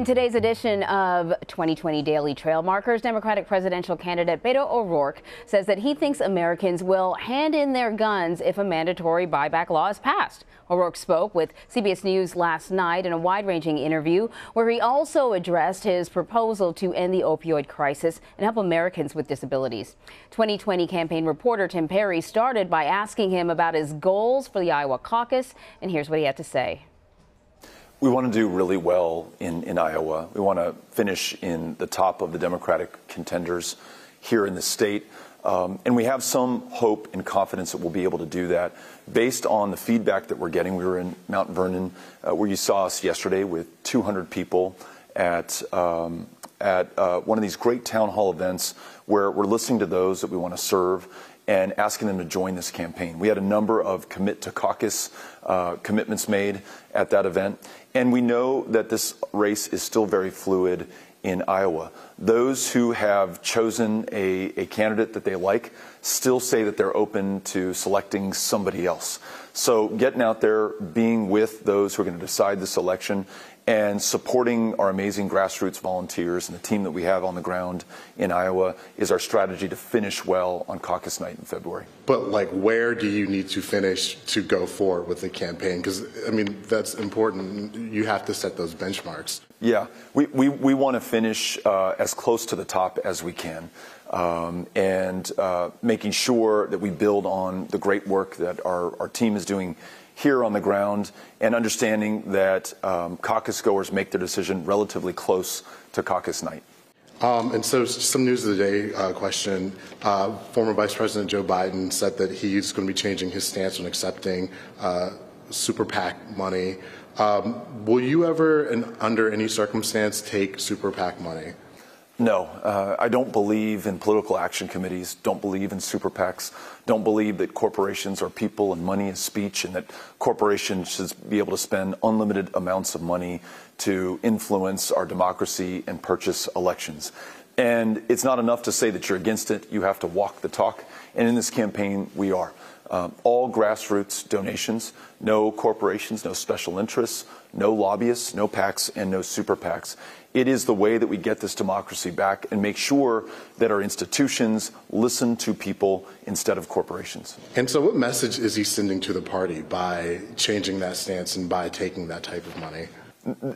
In today's edition of 2020 Daily Trail Markers, Democratic presidential candidate Beto O'Rourke says that he thinks Americans will hand in their guns if a mandatory buyback law is passed. O'Rourke spoke with CBS News last night in a wide-ranging interview where he also addressed his proposal to end the opioid crisis and help Americans with disabilities. 2020 campaign reporter Tim Perry started by asking him about his goals for the Iowa caucus, and here's what he had to say. We want to do really well in Iowa. We want to finish in the top of the Democratic contenders here in the state. And we have some hope and confidence that we'll be able to do that based on the feedback that we're getting. We were in Mount Vernon, where you saw us yesterday with 200 people at one of these great town hall events where we're listening to those that we want to serve and asking them to join this campaign. We had a number of commit to caucus commitments made at that event. And we know that this race is still very fluid in Iowa. Those who have chosen a candidate that they like still say that they're open to selecting somebody else. So getting out there, being with those who are going to decide this election, and supporting our amazing grassroots volunteers and the team that we have on the ground in Iowa is our strategy to finish well on caucus night in February. But where do you need to finish to go forward with the campaign? Because, I mean, that's important. You have to set those benchmarks. Yeah, we want to finish as close to the top as we can. And making sure that we build on the great work that our team is doing here on the ground, and understanding that caucus goers make their decision relatively close to caucus night. And so some news of the day question. Former Vice President Joe Biden said that he's going to be changing his stance on accepting super PAC money. Will you ever, under any circumstance, take super PAC money? No, I don't believe in political action committees, don't believe in super PACs, don't believe that corporations are people and money is speech, and that corporations should be able to spend unlimited amounts of money to influence our democracy and purchase elections. And it's not enough to say that you're against it, you have to walk the talk, and in this campaign we are. All grassroots donations, no corporations, no special interests, no lobbyists, no PACs, and no super PACs. It is the way that we get this democracy back and make sure that our institutions listen to people instead of corporations. And so what message is he sending to the party by changing that stance and by taking that type of money?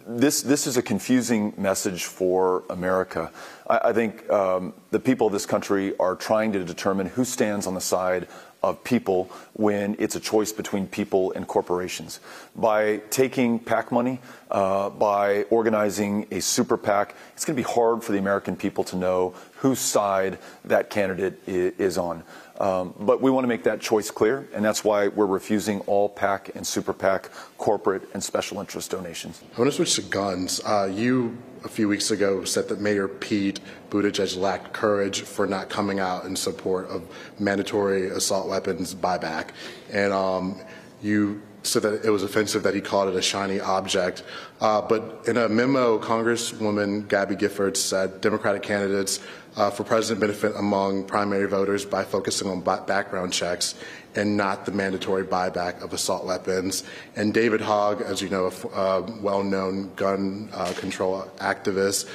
This is a confusing message for America. I think the people of this country are trying to determine who stands on the side of people when it's a choice between people and corporations. By taking PAC money, by organizing a super PAC, it's going to be hard for the American people to know whose side that candidate is on. But we want to make that choice clear, and that's why we're refusing all PAC and super PAC corporate and special interest donations. I want to switch to guns. You, a few weeks ago, said that Mayor Pete Buttigieg lacked courage for not coming out in support of mandatory assault weapons buyback. And you said that it was offensive that he called it a shiny object. But in a memo, Congresswoman Gabby Giffords said Democratic candidates for president benefit among primary voters by focusing on background checks and not the mandatory buyback of assault weapons. And David Hogg, as you know, a well-known gun control activist,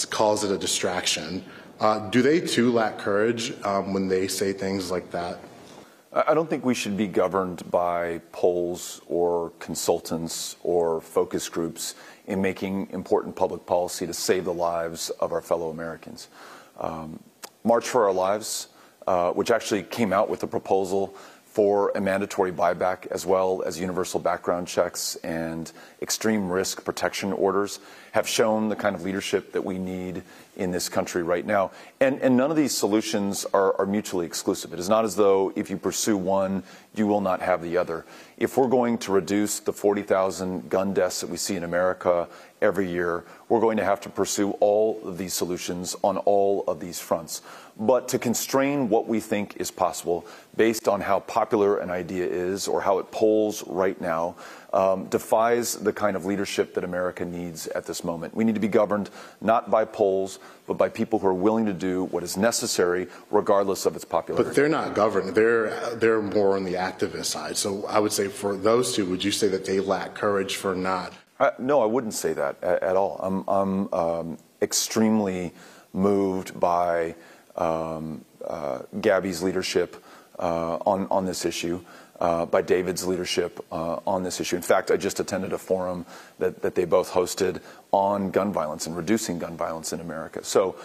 calls it a distraction. Do they too lack courage when they say things like that? I don't think we should be governed by polls or consultants or focus groups in making important public policy to save the lives of our fellow Americans. March for Our Lives, which actually came out with a proposal for a mandatory buyback as well as universal background checks and extreme risk protection orders, have shown the kind of leadership that we need in this country right now. And none of these solutions are mutually exclusive. It is not as though if you pursue one, you will not have the other. If we're going to reduce the 40,000 gun deaths that we see in America every year, we're going to have to pursue all of these solutions on all of these fronts. But to constrain what we think is possible based on how popular an idea is or how it polls right now defies the kind of leadership that America needs at this moment. We need to be governed not by polls, but by people who are willing to do what is necessary, regardless of its popularity. But they're not governed. They're more on the activist side. So I would say for those two, would you say that they lack courage for not No, I wouldn't say that at all. I'm extremely moved by Gabby's leadership on this issue, by David's leadership on this issue. In fact, I just attended a forum that they both hosted on gun violence and reducing gun violence in America. So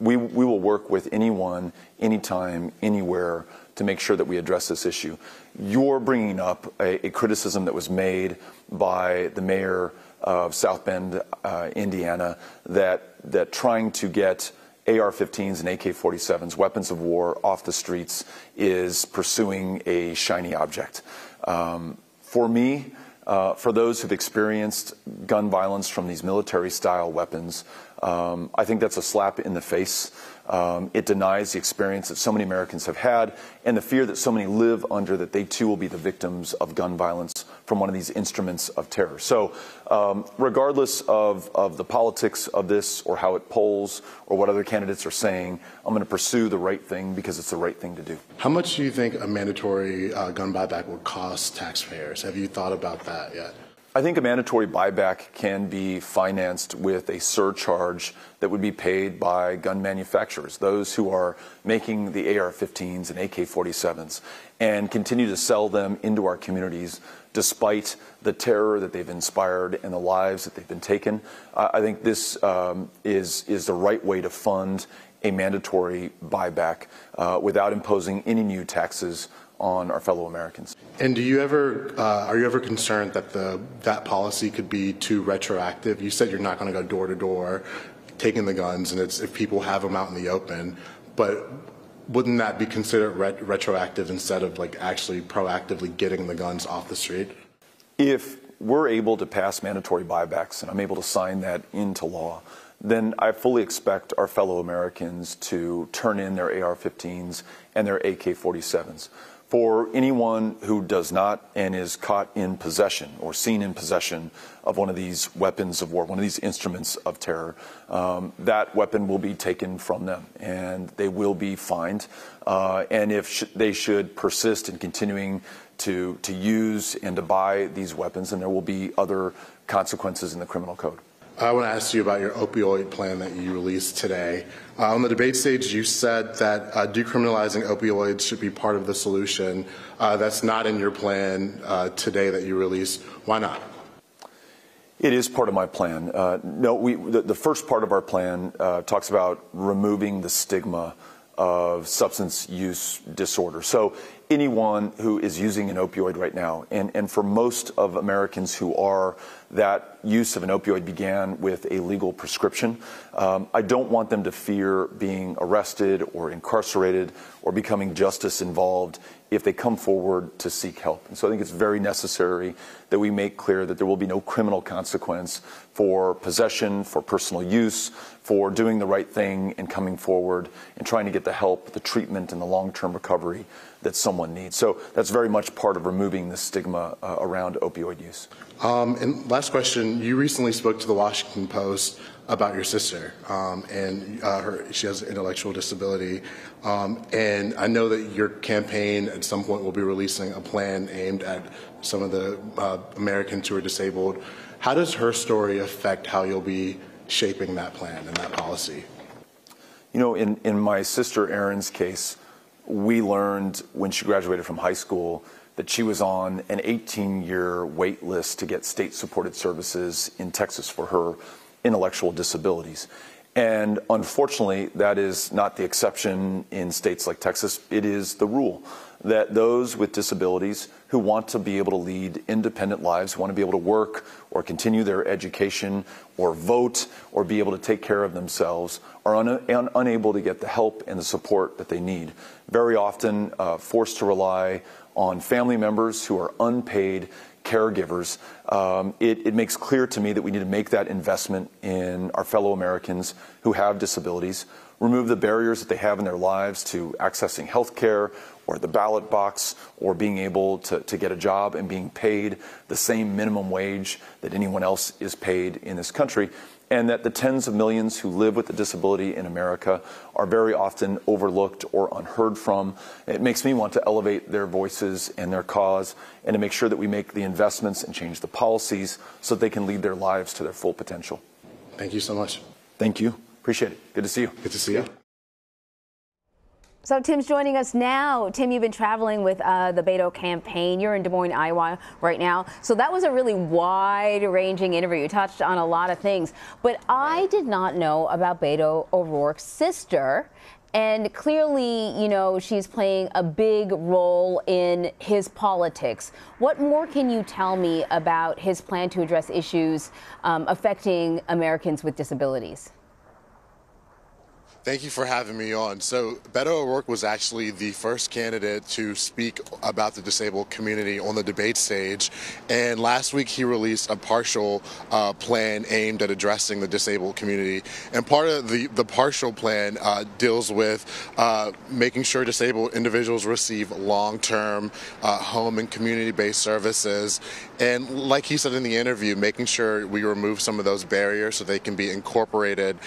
we will work with anyone, anytime, anywhere to make sure that we address this issue. You're bringing up a criticism that was made by the mayor of South Bend, Indiana, that trying to get AR-15s and AK-47s, weapons of war, off the streets is pursuing a shiny object. For me, for those who've experienced gun violence from these military-style weapons, I think that's a slap in the face. It denies the experience that so many Americans have had and the fear that so many live under, that they too will be the victims of gun violence from one of these instruments of terror. So regardless of the politics of this or how it polls or what other candidates are saying, I'm going to pursue the right thing because it's the right thing to do. How much do you think a mandatory gun buyback would cost taxpayers? Have you thought about that yet? I think a mandatory buyback can be financed with a surcharge that would be paid by gun manufacturers, those who are making the AR-15s and AK-47s, and continue to sell them into our communities despite the terror that they've inspired and the lives that they've been taken. I think this is the right way to fund a mandatory buyback without imposing any new taxes on our fellow Americans. And are you ever concerned that that policy could be too retroactive? You said you're not going to go door to door taking the guns, and it's if people have them out in the open, but wouldn't that be considered retroactive instead of like actually proactively getting the guns off the street? If we're able to pass mandatory buybacks and I'm able to sign that into law, then I fully expect our fellow Americans to turn in their AR-15s and their AK-47s. For anyone who does not and is caught in possession or seen in possession of one of these weapons of war, one of these instruments of terror, that weapon will be taken from them and they will be fined. And if they should persist in continuing to use and to buy these weapons, then there will be other consequences in the criminal code. I want to ask you about your opioid plan that you released today. On the debate stage, you said that decriminalizing opioids should be part of the solution. That's not in your plan today that you released. Why not? It is part of my plan. The first part of our plan talks about removing the stigma of substance use disorder. So anyone who is using an opioid right now, and for most of Americans who are, that use of an opioid began with a legal prescription. I don't want them to fear being arrested or incarcerated or becoming justice involved if they come forward to seek help. And so I think it's very necessary that we make clear that there will be no criminal consequence for possession, for personal use, for doing the right thing and coming forward and trying to get the help, the treatment, and the long-term recovery that someone needs. So that's very much part of removing the stigma around opioid use. And last question, you recently spoke to the Washington Post about your sister, and she has an intellectual disability. And I know that your campaign at some point will be releasing a plan aimed at some of the Americans who are disabled. How does her story affect how you'll be shaping that plan and that policy? You know, in my sister Erin's case, we learned when she graduated from high school that she was on an 18-year wait list to get state-supported services in Texas for her intellectual disabilities. And unfortunately, that is not the exception in states like Texas. It is the rule that those with disabilities who want to be able to lead independent lives, who want to be able to work or continue their education or vote or be able to take care of themselves are unable to get the help and the support that they need. Very often forced to rely on family members who are unpaid caregivers. It makes clear to me that we need to make that investment in our fellow Americans who have disabilities, remove the barriers that they have in their lives to accessing health care or the ballot box or being able to get a job and being paid the same minimum wage that anyone else is paid in this country, and that the tens of millions who live with a disability in America are very often overlooked or unheard from. It makes me want to elevate their voices and their cause, and to make sure that we make the investments and change the policies so that they can lead their lives to their full potential. Thank you so much. Thank you. Appreciate it. Good to see you. Good to see you. So Tim's joining us now. Tim, you've been traveling with the Beto campaign. You're in Des Moines, Iowa right now. So that was a really wide-ranging interview. You touched on a lot of things. But I did not know about Beto O'Rourke's sister. And clearly, you know, she's playing a big role in his politics. What more can you tell me about his plan to address issues affecting Americans with disabilities? Thank you for having me on. So Beto O'Rourke was actually the first candidate to speak about the disabled community on the debate stage. And last week he released a partial plan aimed at addressing the disabled community. And part of the partial plan deals with making sure disabled individuals receive long-term home and community-based services. And like he said in the interview, making sure we remove some of those barriers so they can be incorporated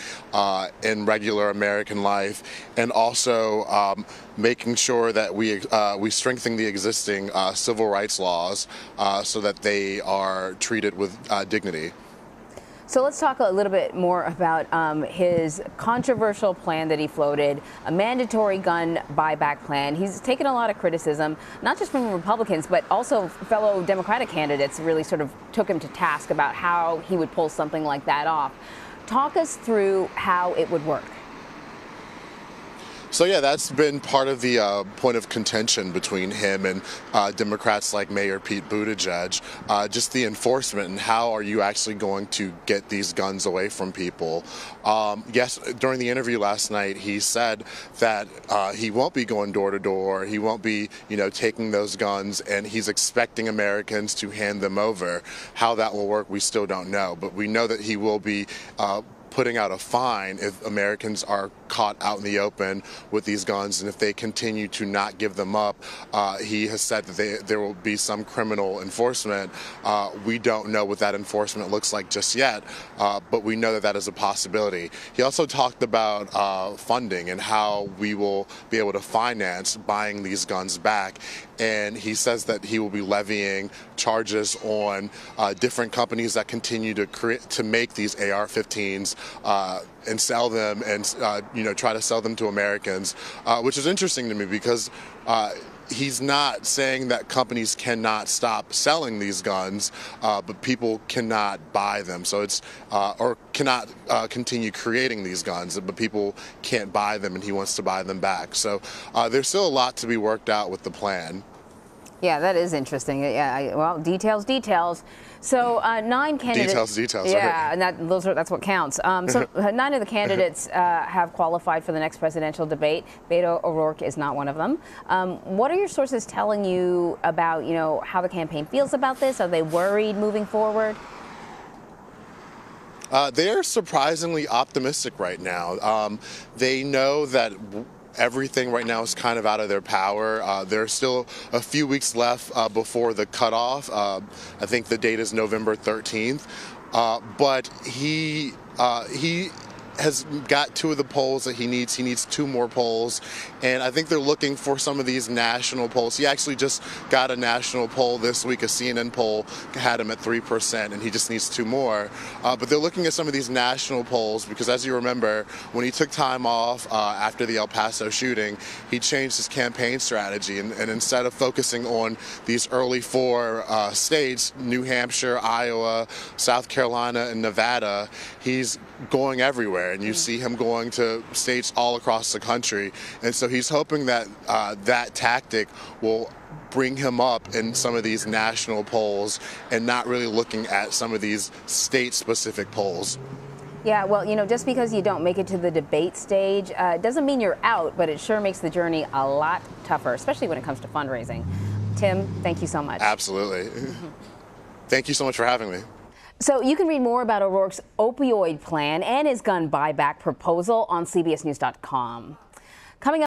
in regular American life, and also making sure that we strengthen the existing civil rights laws so that they are treated with dignity. So let's talk a little bit more about his controversial plan that he floated, a mandatory gun buyback plan. He's taken a lot of criticism, not just from Republicans, but also fellow Democratic candidates really sort of took him to task about how he would pull something like that off. Talk us through how it would work. So yeah, that's been part of the point of contention between him and Democrats like Mayor Pete Buttigieg, just the enforcement and how are you actually going to get these guns away from people. Yes, during the interview last night, he said that he won't be going door to door, he won't be, you know, taking those guns, and he's expecting Americans to hand them over. How that will work, we still don't know, but we know that he will be putting out a fine if Americans are caught out in the open with these guns, and if they continue to not give them up, he has said that there will be some criminal enforcement. We don't know what that enforcement looks like just yet, but we know that that is a possibility. He also talked about funding and how we will be able to finance buying these guns back, and he says that he will be levying charges on different companies that continue to make these AR-15s and sell them, and you know, try to sell them to Americans, which is interesting to me because he's not saying that companies cannot stop selling these guns, but people cannot buy them. So it's or cannot continue creating these guns, but people can't buy them, and he wants to buy them back. So there's still a lot to be worked out with the plan. Yeah, that is interesting. Yeah, well, details. So 9 candidates. Details. Yeah, and that's what counts. So 9 of the candidates have qualified for the next presidential debate. Beto O'Rourke is not one of them. What are your sources telling you about, you know, how the campaign feels about this? Are they worried moving forward? They're surprisingly optimistic right now. They know that everything right now is kind of out of their power. There's still a few weeks left before the cutoff. I think the date is November 13th. But he has got 2 of the polls that he needs. He needs 2 more polls, and I think they're looking for some of these national polls. He actually just got a national poll this week. A CNN poll had him at 3%, and he just needs 2 more. But they're looking at some of these national polls because, as you remember, when he took time off after the El Paso shooting, he changed his campaign strategy, and instead of focusing on these early 4 states, New Hampshire, Iowa, South Carolina, and Nevada, he's going everywhere, and you see him going to states all across the country. And so he's hoping that that tactic will bring him up in some of these national polls and not really looking at some of these state-specific polls. Yeah, well, you know, just because you don't make it to the debate stage doesn't mean you're out, but it sure makes the journey a lot tougher, especially when it comes to fundraising. Tim, thank you so much. Absolutely. Thank you so much for having me. So you can read more about O'Rourke's opioid plan and his gun buyback proposal on CBSNews.com. Coming up.